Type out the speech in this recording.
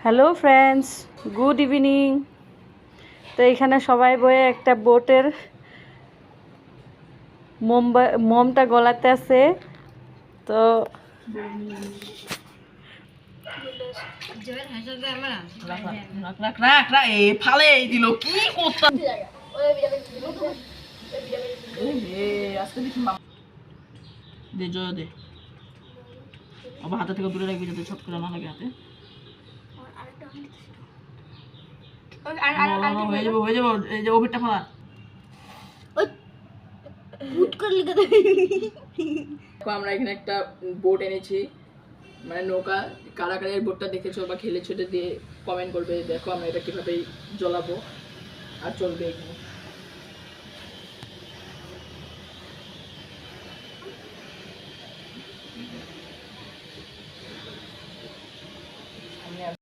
Hello friends, good evening. তো এখানে সবাই বয়ে একটা বোটের মোমটা গলাতে আছে। তো ফালে দিল কি করতাম দে জয় দে আবার হাতে থেকে দূরে রাখবি যাতে ছট করে না লাগে হাতে। হয়ে যাবো এই যে ওভিরটা ফালা আমরা এখানে একটা বোট এনেছি, মানে নৌকা। কারা কারা এই বোটটা দেখেছো বা খেলেছো এটা দিয়ে কমেন্ট করবে। দেখো আমরা এটা কিভাবে জ্বলাবো আর চলবে এখানে।